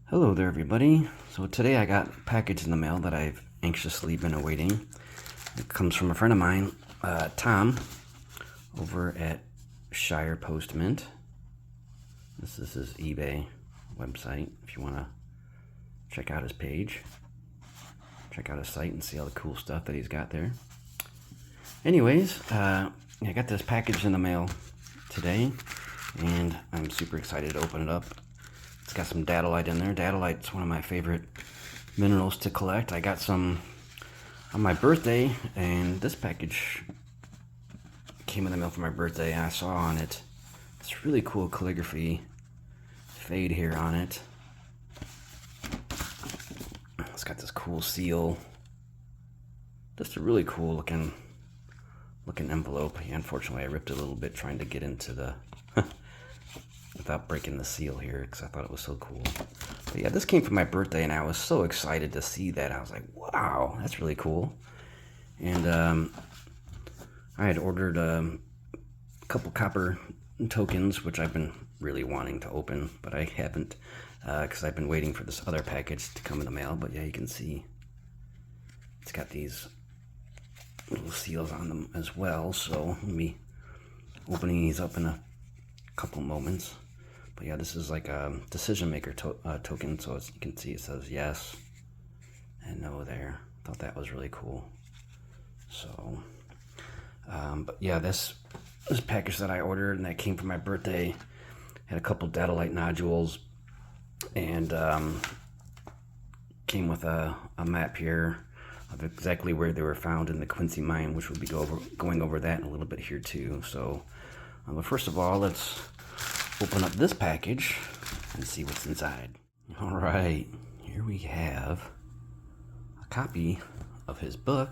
Hello there, everybody. So today I got a package in the mail that I've anxiously been awaiting. It comes from a friend of mine, Tom, over at Shire Postmint. This is his eBay website. If you want to check out his page, check out his site and see all the cool stuff that he's got there. Anyways, I got this package in the mail today, and I'm super excited to open it up. It's got some Datolite in there. Datolite's one of my favorite minerals to collect. I got some on my birthday, and this package came in the mail for my birthday. I saw on it this really cool calligraphy fade here on it. It's got this cool seal. Just a really cool looking envelope. Yeah, unfortunately, I ripped it a little bit trying to get into the without breaking the seal here because I thought it was so cool. But yeah, this came for my birthday, and I was so excited to see that. I was like, wow, that's really cool. And I had ordered a couple copper tokens, which I've been really wanting to open, but I haven't because I've been waiting for this other package to come in the mail. But yeah, you can see it's got these little seals on them as well, so I'll be opening these up in a couple moments. But yeah, this is like a decision maker token, so as you can see it says yes and no there. Thought that was really cool. So but yeah, this package that I ordered and that came for my birthday had a couple Datolite nodules, and came with a map here of exactly where they were found in the Quincy mine, which we'll be going over that in a little bit here too. So but first of all, let's open up this package and see what's inside. All right, here we have a copy of his book,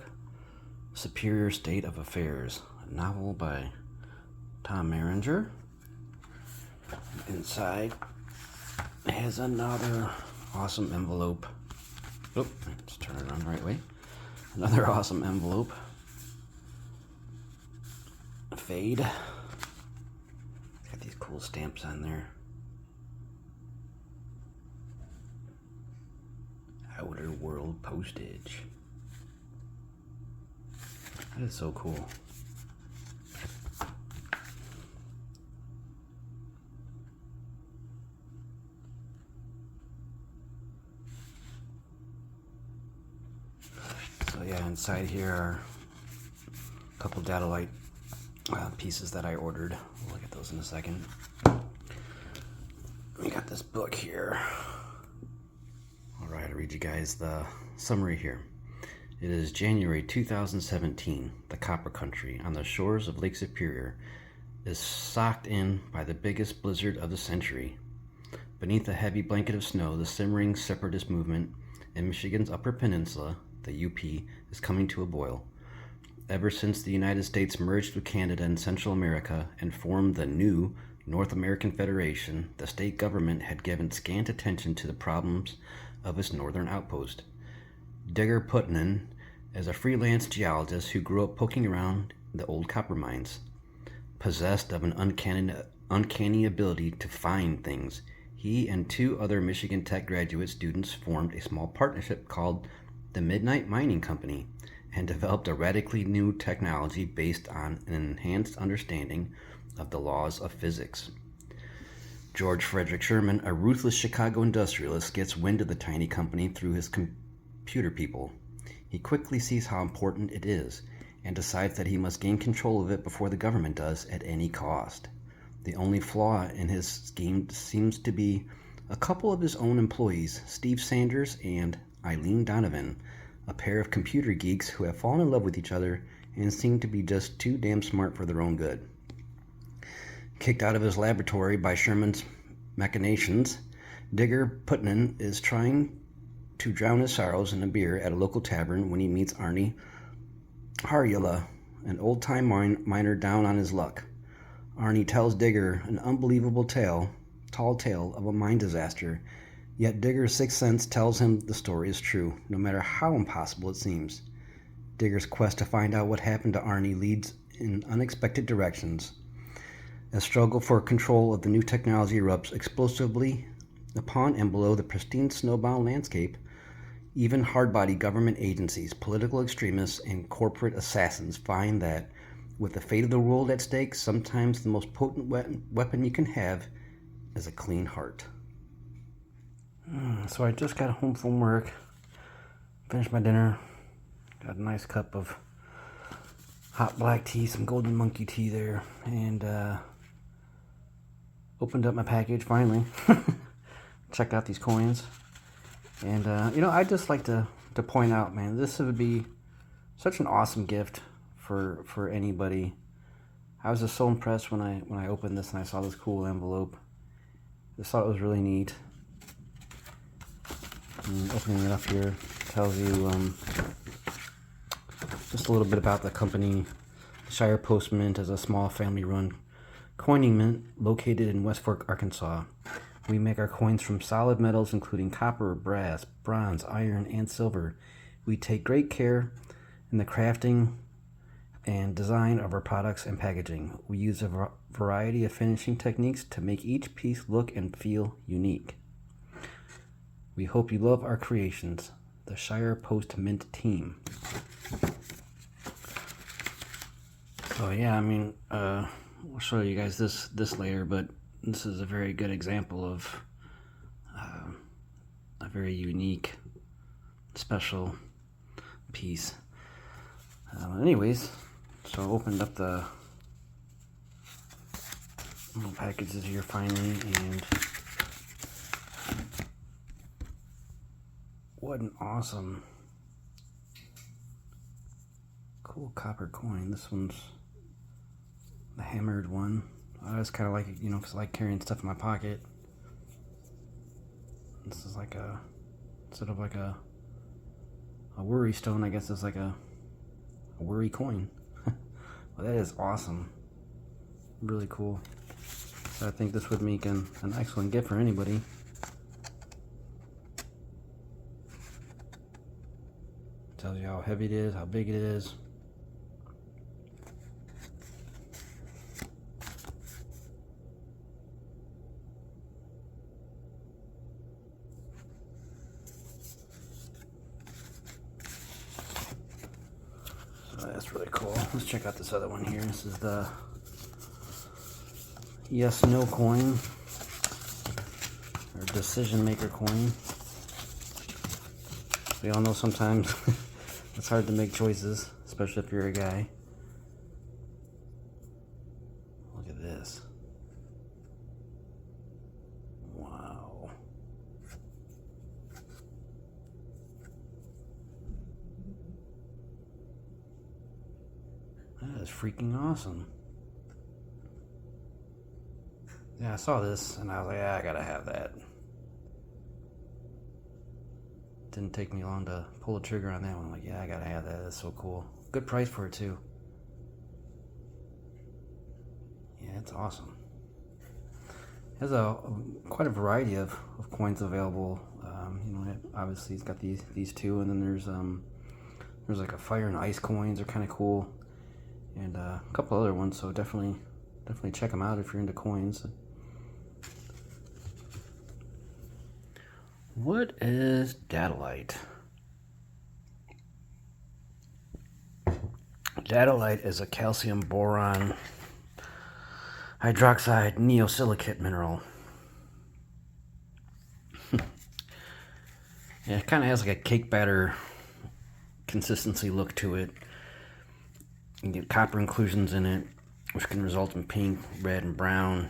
Superior State of Affairs, a novel by Tom Maringer. Inside has another awesome envelope. Oh, let's turn it on the right way. Another awesome envelope. A fade. Got these cool stamps on there. Outer World postage. That is so cool. So yeah, inside here are a couple Datolite pieces that I ordered. We'll look at those in a second. We got this book here. All right, I'll read you guys the summary here. It is January 2017. The Copper Country on the shores of Lake Superior is socked in by the biggest blizzard of the century. Beneath a heavy blanket of snow, the simmering separatist movement in Michigan's Upper Peninsula, the UP, is coming to a boil. Ever since the United States merged with Canada and Central America and formed the new North American Federation, the state government had given scant attention to the problems of its northern outpost. Digger Putnam is a freelance geologist who grew up poking around the old copper mines. Possessed of an uncanny ability to find things, he and two other Michigan Tech graduate students formed a small partnership called the Midnight Mining Company and developed a radically new technology based on an enhanced understanding of the laws of physics. George Frederick Sherman, a ruthless Chicago industrialist, gets wind of the tiny company through his computer people. He quickly sees how important it is and decides that he must gain control of it before the government does at any cost. The only flaw in his scheme seems to be a couple of his own employees, Steve Sanders and Eileen Donovan, a pair of computer geeks who have fallen in love with each other and seem to be just too damn smart for their own good. Kicked out of his laboratory by Sherman's machinations, Digger Putnam is trying to drown his sorrows in a beer at a local tavern when he meets Arnie Harjula, an old-time miner down on his luck. Arnie tells Digger an unbelievable tall tale of a mine disaster, yet Digger's sixth sense tells him the story is true, no matter how impossible it seems. Digger's quest to find out what happened to Arnie leads in unexpected directions. A struggle for control of the new technology erupts explosively Upon and below the pristine snowbound landscape, even hard-body government agencies, political extremists, and corporate assassins find that, with the fate of the world at stake, sometimes the most potent weapon you can have is a clean heart. So I just got home from work, finished my dinner, got a nice cup of hot black tea, some golden monkey tea there, and opened up my package finally. Checked out these coins, and I'd just like to point out, man, this would be such an awesome gift for anybody. I was just so impressed when I opened this and I saw this cool envelope. Just thought it was really neat. And opening it up here tells you just a little bit about the company. Shire Post Mint is a small family-run coining mint located in West Fork, Arkansas. We make our coins from solid metals including copper, brass, bronze, iron, and silver. We take great care in the crafting and design of our products and packaging. We use a variety of finishing techniques to make each piece look and feel unique. We hope you love our creations. The Shire Post Mint team. So yeah, I mean, I'll show you guys this later, but this is a very good example of a very unique, special piece. Anyways, so I opened up the little packages here finally, and what an awesome, cool copper coin. This one's the hammered one. I just kind of like it, because I like carrying stuff in my pocket. This is like instead of like a worry stone, I guess it's like a worry coin. Well, that is awesome. Really cool. So I think this would make an excellent gift for anybody. Tells you how heavy it is, how big it is. That's really cool. Let's check out this other one here. This is the yes no coin, or decision maker coin. We all know sometimes it's hard to make choices, especially if you're a guy. Look at this. Wow. That is freaking awesome. Yeah, I saw this and I was like, yeah, I gotta have that. Didn't take me long to pull the trigger on that one. I'm like, yeah, I gotta have that. That's so cool. Good price for it too. Yeah, it's awesome. It has quite a variety of coins available. Obviously it's got these two, and then there's like a fire and ice coins are kind of cool, and a couple other ones. So definitely check them out if you're into coins. What is Datolite? Datolite is a calcium boron hydroxide neosilicate mineral. Yeah, it kind of has like a cake batter consistency look to it. You get copper inclusions in it, which can result in pink, red, and brown.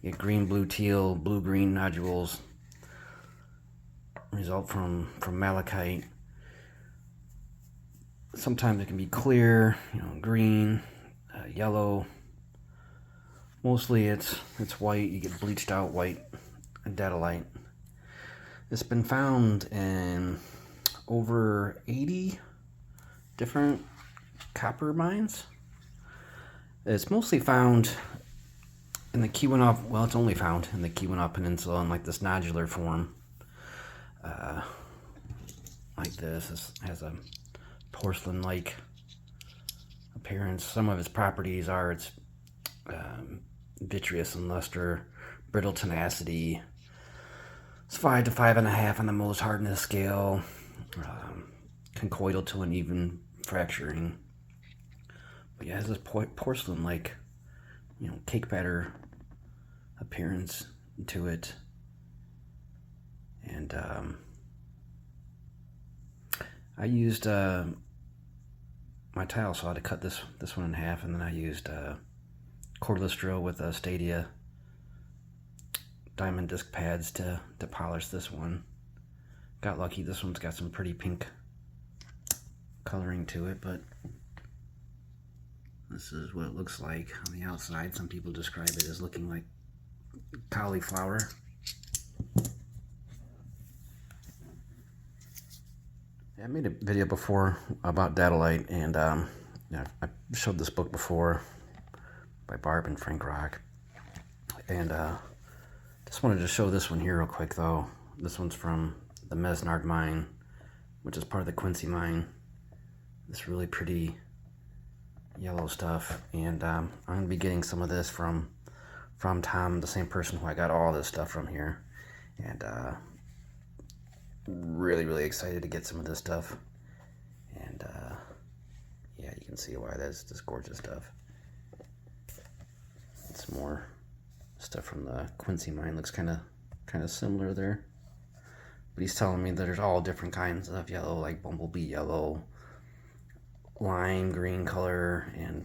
You get green, blue, teal, blue-green nodules. Result from malachite. Sometimes it can be clear, green, yellow. Mostly it's white. You get bleached out white datolite. It's been found in over 80 different copper mines. It's mostly found in the Keweenaw. Well, it's only found in the Keweenaw Peninsula in like this nodular form. Like this. This has a porcelain-like appearance. Some of its properties are its vitreous and luster, brittle tenacity, 5 to 5.5 on the Mohs hardness scale. Conchoidal to an even fracturing. But yeah, it has this porcelain-like, cake batter appearance to it. And I used my tile saw to cut this one in half, and then I used cordless drill with a Stadia diamond disc pads to polish this one. Got lucky, this one's got some pretty pink coloring to it, but this is what it looks like on the outside. Some people describe it as looking like cauliflower. I made a video before about Datolite, and I showed this book before by Barb and Frank Rock, and just wanted to show this one here real quick though. This one's from the Mesnard mine, which is part of the Quincy mine. This really pretty yellow stuff, and I'm going to be getting some of this from Tom, the same person who I got all this stuff from here, and really excited to get some of this stuff. And yeah, you can see why that's just gorgeous stuff. It's more stuff from the Quincy mine. Looks kind of similar there, but he's telling me that there's all different kinds of yellow, like bumblebee yellow, lime green color, and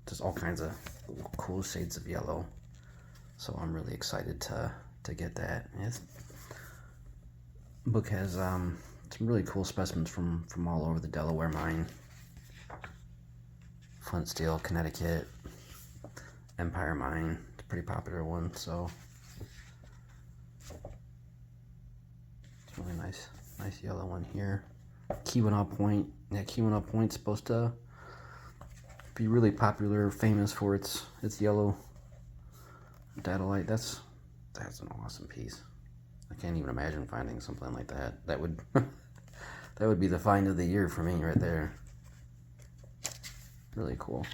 just all kinds of cool shades of yellow. So I'm really excited to get that. This book has some really cool specimens from all over the Delaware mine, Flint Steel, Connecticut, Empire mine. It's a pretty popular one, so it's really nice yellow one here. Keweenaw Point. Yeah, Keweenaw Point's supposed to be really popular, famous for its yellow Datolite. That's an awesome piece. I can't even imagine finding something like that. That would that would be the find of the year for me right there. Really cool.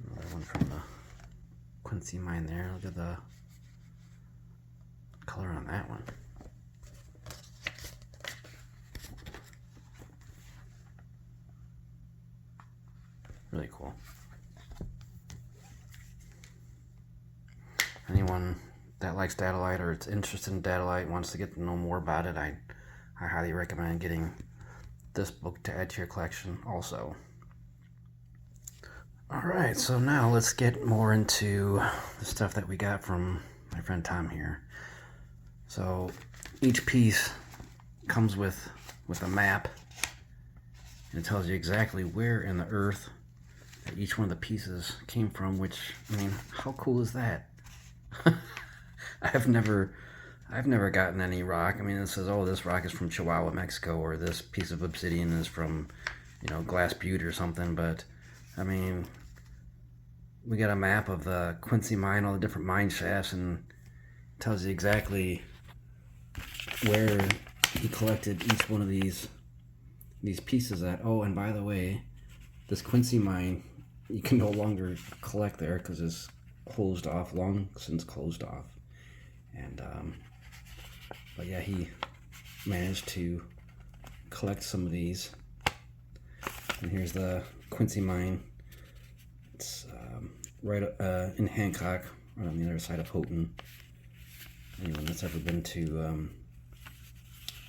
Another one from the Quincy mine there. Look at the color on that one. Really cool. Anyone that likes Datolite or is interested in Datolite, wants to get to know more about it, I highly recommend getting this book to add to your collection also. Alright, so now let's get more into the stuff that we got from my friend Tom here. So each piece comes with a map, and it tells you exactly where in the earth that each one of the pieces came from, which, I mean, how cool is that? I've never gotten any rock. I mean, it says, oh, this rock is from Chihuahua, Mexico, or this piece of obsidian is from, Glass Butte or something. But I mean, we got a map of the Quincy mine, all the different mine shafts, and it tells you exactly where he collected each one of these pieces at. Oh, and by the way, this Quincy mine, you can no longer collect there because it's closed off, long since closed off. And but yeah, he managed to collect some of these. And here's the Quincy mine. It's right in Hancock, right on the other side of Houghton. Anyone that's ever been to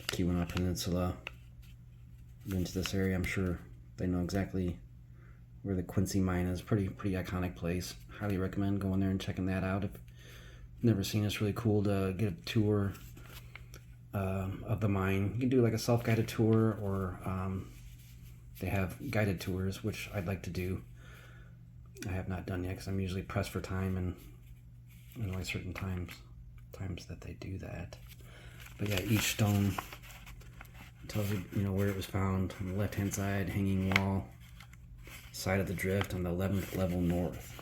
Keweenaw Peninsula, been to this area, I'm sure they know exactly where the Quincy mine is. Pretty iconic place. Highly recommend going there and checking that out. If you've never seen it, it's really cool to get a tour of the mine. You can do like a self-guided tour, or they have guided tours, which I'd like to do. I have not done yet because I'm usually pressed for time, and only certain times that they do that. But yeah, each stone tells you, where it was found. On the left-hand side, hanging wall, side of the drift on the 11th level north.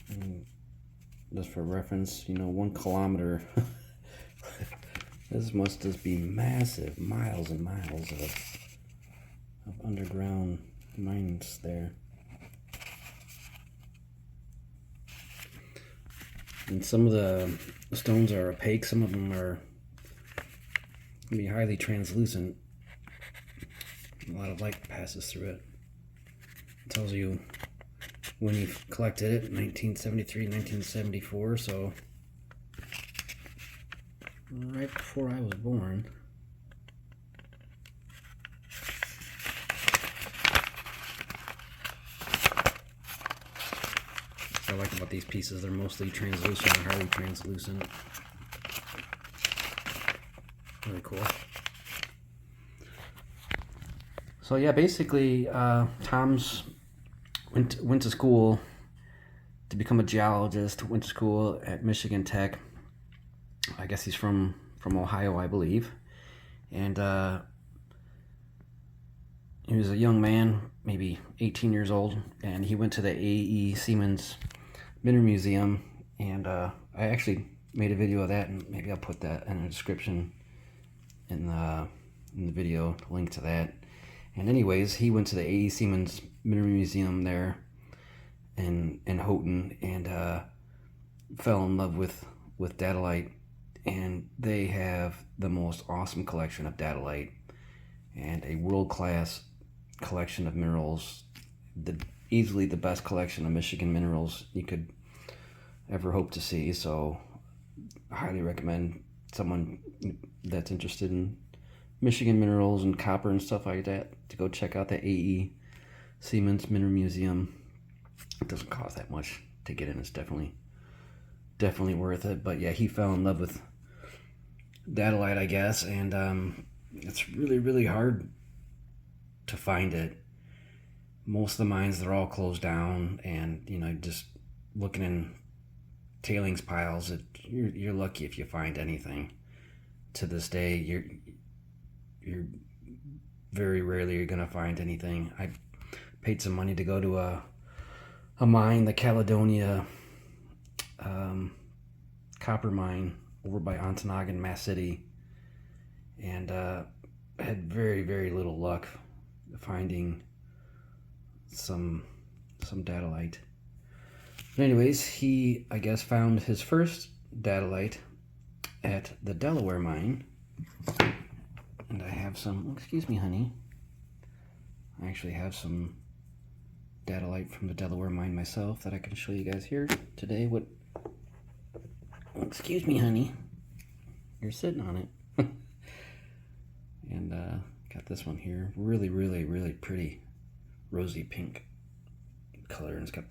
And just for reference, 1 kilometer. This must just be massive, miles and miles of underground mines there. And some of the stones are opaque, some of them are be highly translucent. A lot of light passes through it. It tells you when you collected it, 1973, 1974, so right before I was born. What I like about these pieces, they're mostly translucent or highly translucent. Really cool. So yeah, basically, Tom's went to school to become a geologist. Went to school at Michigan Tech. I guess he's from Ohio, I believe. And he was a young man, maybe 18 years old, and he went to the A.E. Siemens Mineral Museum. And I actually made a video of that, and maybe I'll put that in the description in the video, link to that. And anyways, he went to the A.E. Siemens Mineral Museum there in Houghton, and fell in love with Datolite. And they have the most awesome collection of Datolite and a world-class collection of minerals, easily the best collection of Michigan minerals you could ever hope to see. So I highly recommend someone that's interested in Michigan minerals and copper and stuff like that to go check out the A.E. Siemens Mineral Museum. It doesn't cost that much to get in. It's definitely worth it. But yeah, he fell in love with Datolite, I guess, and it's really hard to find it. Most of the mines, they're all closed down, and just looking in tailings piles, you're lucky if you find anything. To this day, you're very rarely you're gonna find anything. I paid some money to go to a mine, the Caledonia copper mine over by Ontonagon, Mass City, and had very little luck finding some Datolite. But anyways, he, I guess, found his first Datolite at the Delaware mine. And I have some, excuse me, honey. I actually have some Datolite from the Delaware mine myself that I can show you guys here today. Excuse me, honey. You're sitting on it. And got this one here. Really pretty rosy pink color. And it's got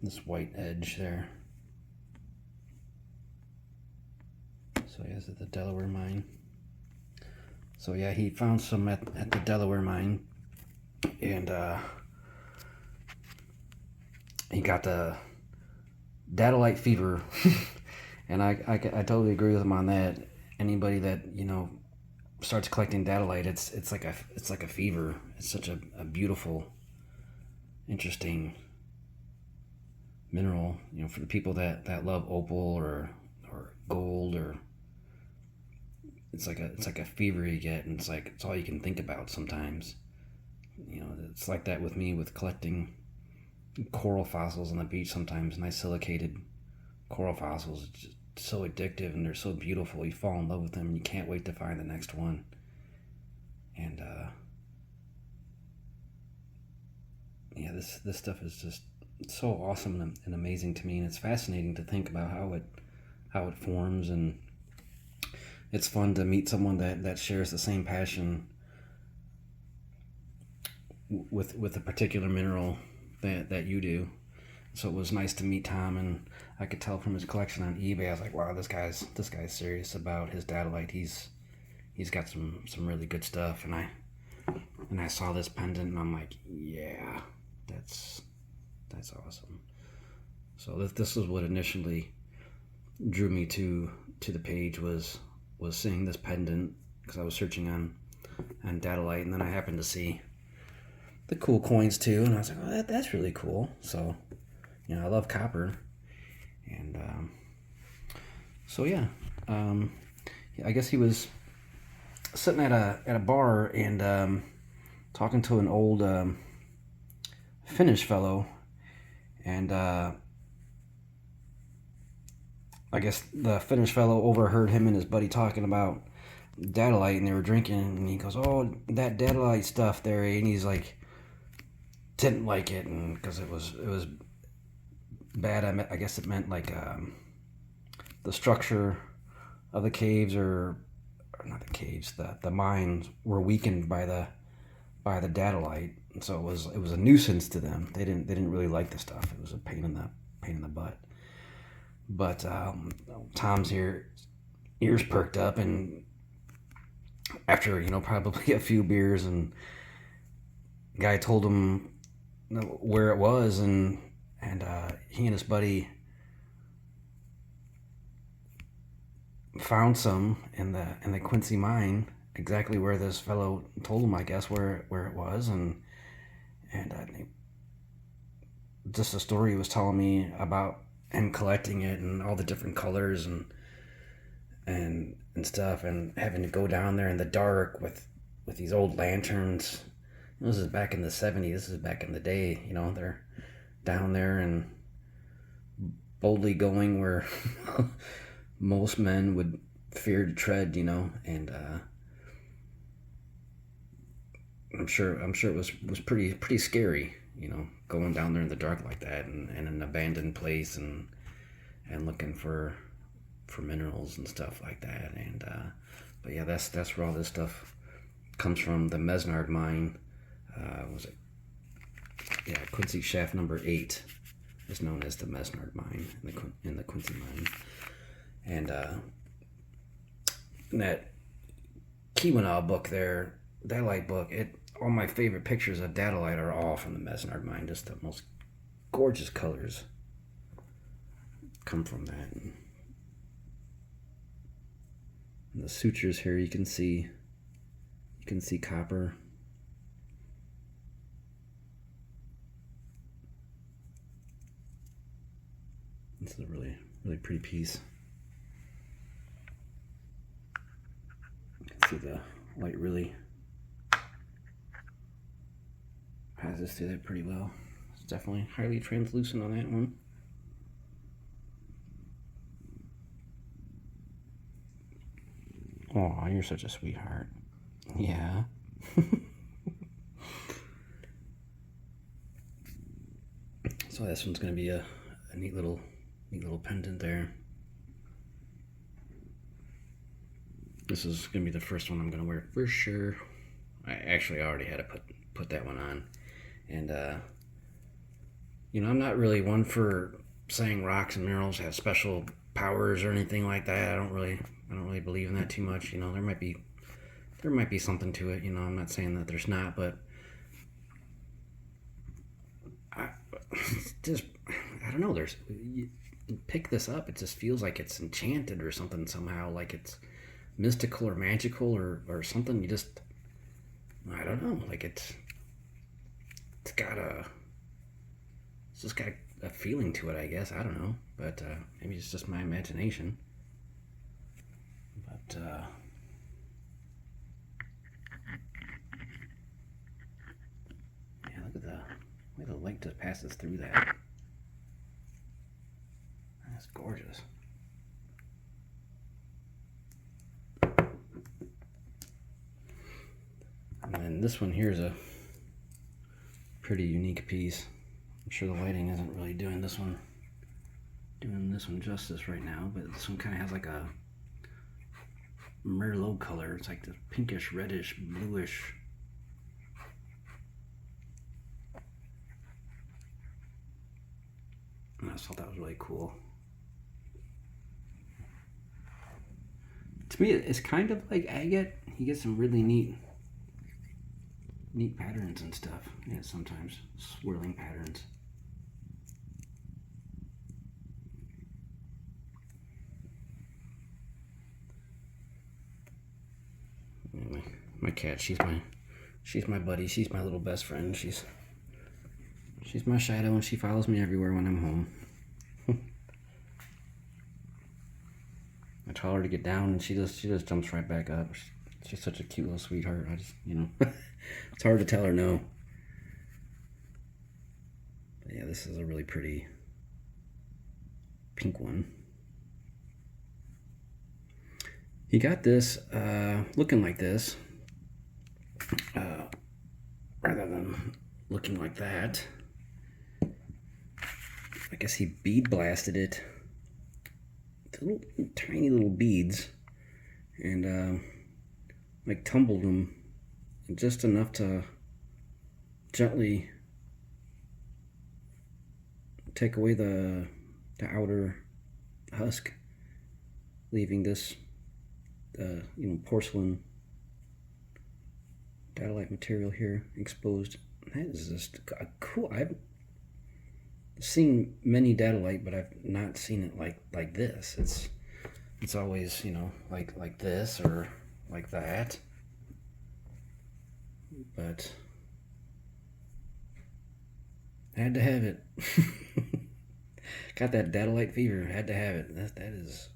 this white edge there. So yeah, this is the Delaware mine. So yeah, he found some at the Delaware mine, and he got the Datolite fever, and I totally agree with him on that. Anybody that starts collecting Datolite, it's like a fever. It's such a beautiful, interesting mineral. For the people that love opal or gold, or it's like a fever you get, and it's all you can think about sometimes. It's like that with me with collecting coral fossils on the beach sometimes. Nice silicated coral fossils. It's just so addictive, and they're so beautiful. You fall in love with them, and you can't wait to find the next one. And yeah, this stuff is just so awesome and amazing to me, and it's fascinating to think about how it forms, and it's fun to meet someone that shares the same passion with a particular mineral that you do. So it was nice to meet Tom, and I could tell from his collection on eBay. I was like, wow, this guy's serious about his Datolite. He's got some really good stuff. And I saw this pendant, and I'm like, yeah, that's awesome. So this was what initially drew me to the page, was seeing this pendant, because I was searching on Datolite, and then I happened to see the cool coins too, and I was like, oh, that's really cool. So I love copper, and so yeah, I guess he was sitting at a bar and talking to an old Finnish fellow, and I guess the Finnish fellow overheard him and his buddy talking about Datolite, and they were drinking, and he goes, "Oh, that Datolite stuff there," and he's like, didn't like it, and because it was bad. I guess it meant like the structure of the caves, or not the caves, the mines were weakened by the Datolite, and so it was a nuisance to them. They didn't really like the stuff. It was a pain in the butt. But Tom's ears perked up, and after probably a few beers, and guy told him where it was, and he and his buddy found some in the Quincy mine, exactly where this fellow told him, I guess, where it was, and just the story he was telling me about him collecting it and all the different colors and stuff, and having to go down there in the dark with these old lanterns. This is back in the 70s. This is back in the day. They're down there and boldly going where most men would fear to tread. And I'm sure it was pretty scary. Going down there in the dark like that, and an abandoned place, and looking for minerals and stuff like that. And but yeah, that's where all this stuff comes from. The Mesnard mine, was it? Yeah, Quincy Shaft number 8 is known as the Mesnard mine in the Quincy mine. And in that Keweenaw book there, Datolite book, all my favorite pictures of Datolite are all from the Mesnard mine. Just the most gorgeous colors come from that. And the sutures here, you can see copper. This is a really pretty piece. You can see the light really passes through that pretty well. It's definitely highly translucent on that one. Oh, you're such a sweetheart. Yeah. So this one's gonna be a neat little pendant there. This is gonna be the first one I'm gonna wear for sure. I already had to put that one on, and I'm not really one for saying rocks and minerals have special powers or anything like that. I don't really believe in that too much. There might be something to it. I'm not saying that there's not, but I don't know. You pick this up, it just feels like it's enchanted or something somehow, like it's mystical or magical or something. I don't know, like it's just got a feeling to it, I guess. I don't know, but maybe it's just my imagination. But yeah, look at the way the light just passes through that. That's gorgeous. And then this one here is a pretty unique piece. I'm sure the lighting isn't really doing this one justice right now, but this one kind of has like a Merlot color. It's like the pinkish, reddish, bluish. And I just thought that was really cool. To me, it's kind of like agate. You get some really neat patterns and stuff. Yeah, sometimes swirling patterns. Anyway, my cat, she's my buddy. She's my little best friend. She's my shadow, and she follows me everywhere when I'm home. I tell her to get down, and she just jumps right back up. She's such a cute little sweetheart. I just, it's hard to tell her no. But yeah, this is a really pretty pink one. He got this looking like this, rather than looking like that. I guess he bead blasted it. Little, tiny little beads, and like tumbled them just enough to gently take away the outer husk, leaving this porcelain Datolite material here exposed. That is just cool. I've seen many Datolite, but I've not seen it like this. It's always, like this or like that. But I had to have it. Got that Datolite fever. Had to have it. That is,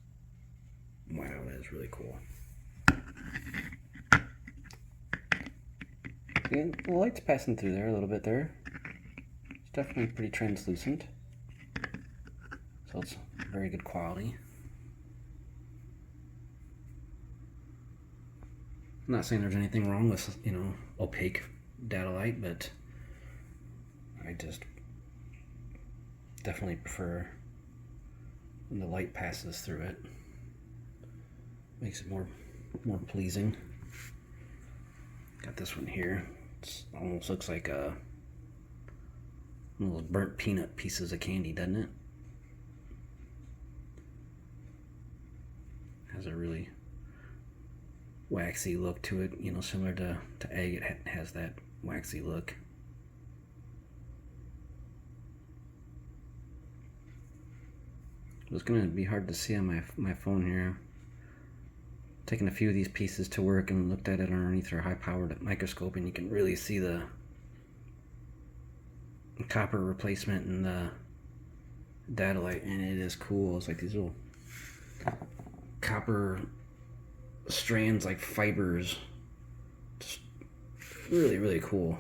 wow, that is really cool. And the light's passing through there a little bit there. It's definitely pretty translucent. So it's very good quality. I'm not saying there's anything wrong with, opaque Datolite, but I just definitely prefer when the light passes through it. Makes it more pleasing. Got this one here. It almost looks like one of those burnt peanut pieces of candy, doesn't it? Has a really waxy look to it, similar to egg. It has that waxy look. It's gonna be hard to see on my phone here. Taking a few of these pieces to work and looked at it underneath our high-powered microscope, and you can really see the copper replacement in the Datolite, and it is cool. It's like these little copper strands, like fibers. Just really, really cool.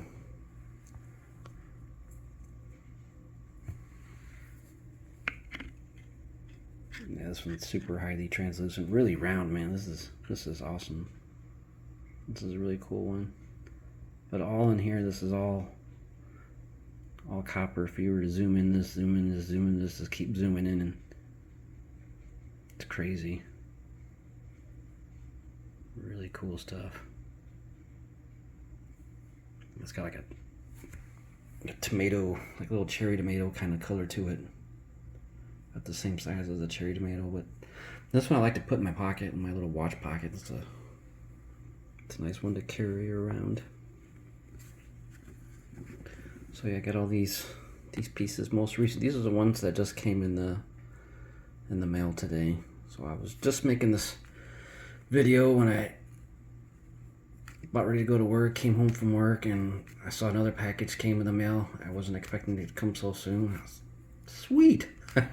Yeah, this one's super highly translucent, really round, man. This is awesome. This is a really cool one. But all in here, this is all copper. If you were to zoom in this, zoom in this, zoom in this, just keep zooming in, and it's crazy. Really cool stuff. It's got like a tomato, like a little cherry tomato kind of color to it. About the same size as a cherry tomato, but this one I like to put in my pocket, in my little watch pocket. It's a nice one to carry around. So yeah, I got all these pieces. Most recent, these are the ones that just came in the mail today. So I was just making this video when I about ready to go to work, came home from work, and I saw another package came in the mail. I wasn't expecting it to come so soon. Sweet. I'm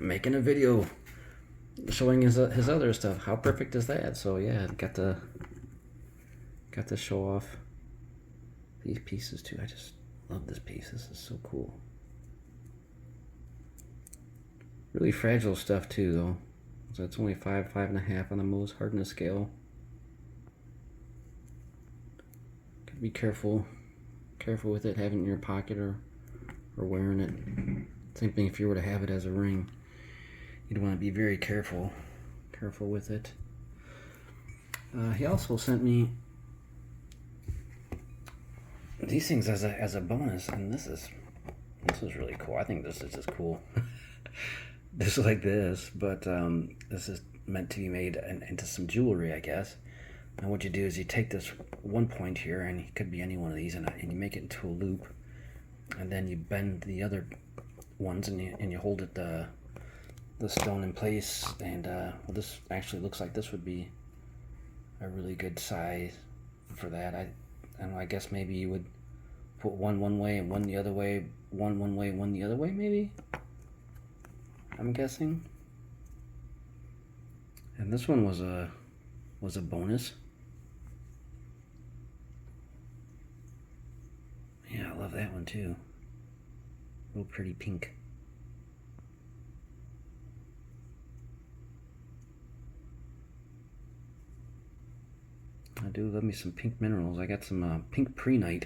making a video showing his other stuff. How perfect is that? So yeah, got to show off these pieces too. I just love this piece. This is so cool. Really fragile stuff too, though. So it's only 5.5 on the Mohs hardness scale. Gotta be careful with it, having it in your pocket or wearing it. Same thing if you were to have it as a ring. You'd want to be very careful with it. He also sent me these things as a bonus, and this is really cool. I think this is just cool. Just like this, but this is meant to be made into some jewelry, I guess. And what you do is you take this one point here, and it could be any one of these, and you make it into a loop, and then you bend the other ones, and you hold it the stone in place. And well, this actually looks like this would be a really good size for that. I don't know, I guess maybe you would put one way and one the other way, one way, one the other way, maybe, I'm guessing. And this one was a bonus. Yeah, I love that one too. Real pretty pink. I do love me some pink minerals. I got some pink prehnite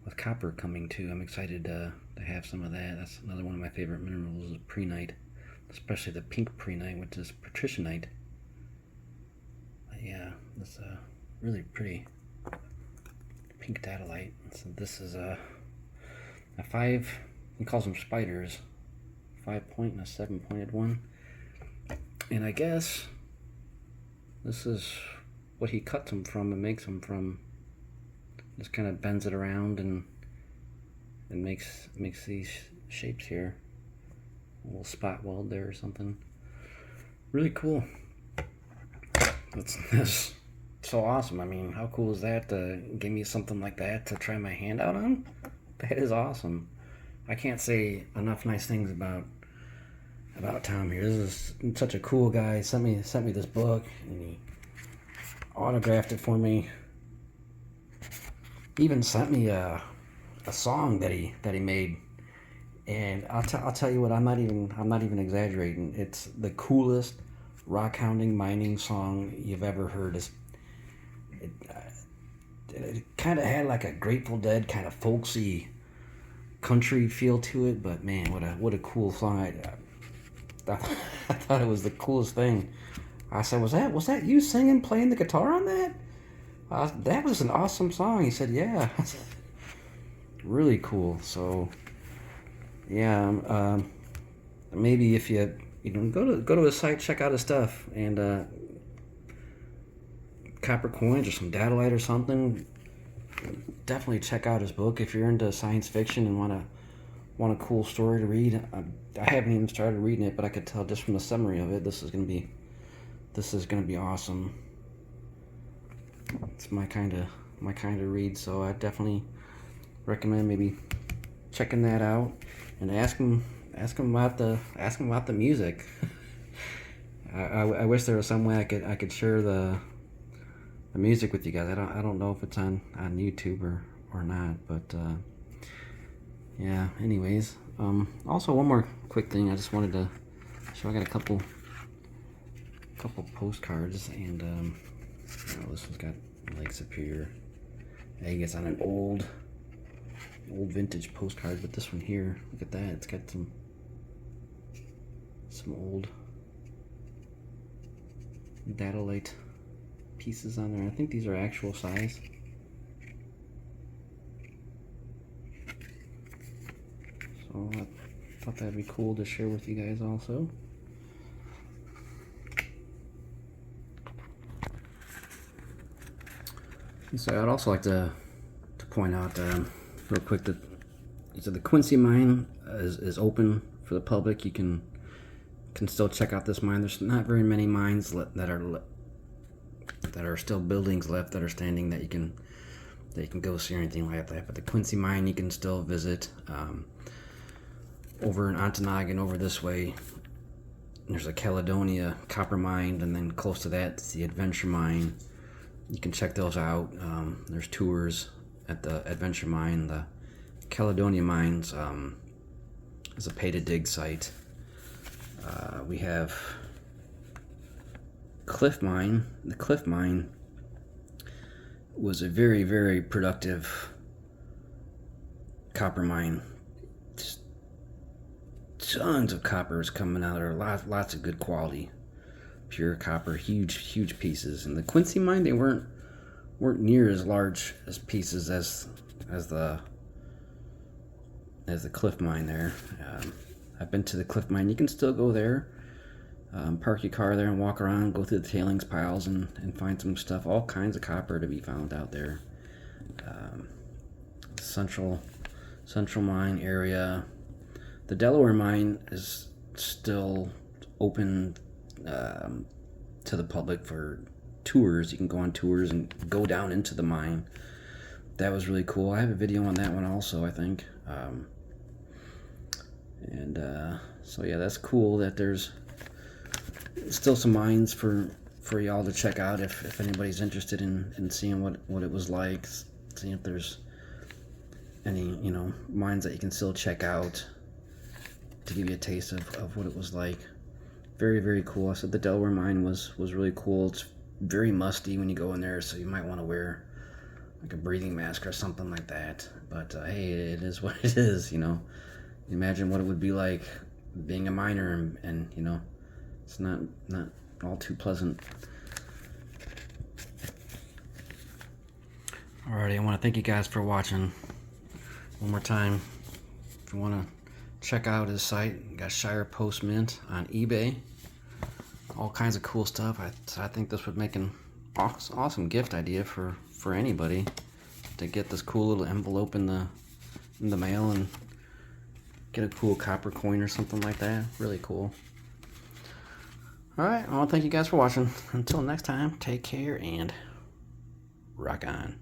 with copper coming too. I'm excited to have some of that. That's another one of my favorite minerals is prehnite, especially the pink prehnite, which is patricianite. But yeah, it's really pretty pink datolite. So this is a 5, he calls them spiders, 5-point and a 7-pointed one. And I guess this is what he cuts them from and makes them from. Just kind of bends it around and makes these shapes here. A little spot weld there or something. Really cool. That's so awesome. I mean, how cool is that to give me something like that to try my hand out on? That is awesome. I can't say enough nice things about Tom here. This is such a cool guy. He sent me this book and he autographed it for me. He even sent me a song that he made, and I'll tell you what, I'm not even exaggerating. It's the coolest rock hounding mining song you've ever heard. It kind of had like a Grateful Dead kind of folksy country feel to it, but man, what a cool song. I thought it was the coolest thing. I said, was that you singing, playing the guitar on that? That was an awesome song. He said, yeah. Really cool. So yeah, maybe if you go to his site, check out his stuff, and copper coins or some Datolite or something, definitely check out his book if you're into science fiction and want a cool story to read. I haven't even started reading it, but I could tell just from the summary of it, this is gonna be awesome. It's my kind of read, so I definitely recommend maybe checking that out and ask him about the music. I wish there was some way I could share the music with you guys. I don't know if it's on YouTube or not, but yeah. Anyways, also one more quick thing I just wanted to show. I got a couple postcards, and this one's got Lake Superior. I think it's on an old vintage postcard, but this one here, look at that, it's got some old Datolite pieces on there. I think these are actual size. So I thought that'd be cool to share with you guys also. So I'd also like to point out real quick that the Quincy mine is open for the public. You can still check out this mine. There's not very many mines that are still buildings left that are standing that you can go see or anything like that. But the Quincy mine you can still visit. Over in Ontonagon, over this way, there's a Caledonia copper mine, and then close to that it's the Adventure mine. You can check those out. There's tours at the Adventure mine. The Caledonia mines is a pay-to-dig site. We have Cliff Mine. The Cliff Mine was a very, very productive copper mine. Just tons of copper is coming out there. Lots of good quality. Pure copper, huge pieces. And the Quincy mine, they weren't near as large as pieces as the Cliff mine there. I've been to the Cliff mine. You can still go there, park your car there and walk around, go through the tailings piles and find some stuff. All kinds of copper to be found out there. Central mine area. The Delaware mine is still open to the public for tours. You can go on tours and go down into the mine. That was really cool. I have a video on that one also, I think. So yeah, that's cool that there's still some mines for y'all to check out if anybody's interested in seeing what it was like, seeing if there's any mines that you can still check out to give you a taste of what it was like. Very, very cool. I said the Delaware mine was really cool. It's very musty when you go in there, so you might want to wear like a breathing mask or something like that. But hey, it is what it is, you know. Imagine what it would be like being a miner, and you know, it's not all too pleasant. Alrighty, I want to thank you guys for watching. One more time, if you want to check out his site, you got Shire Post Mint on eBay. All kinds of cool stuff. I think this would make an awesome gift idea for anybody to get this cool little envelope in the mail and get a cool copper coin or something like that. Really cool. Alright, I want to thank you guys for watching. Until next time, take care and rock on.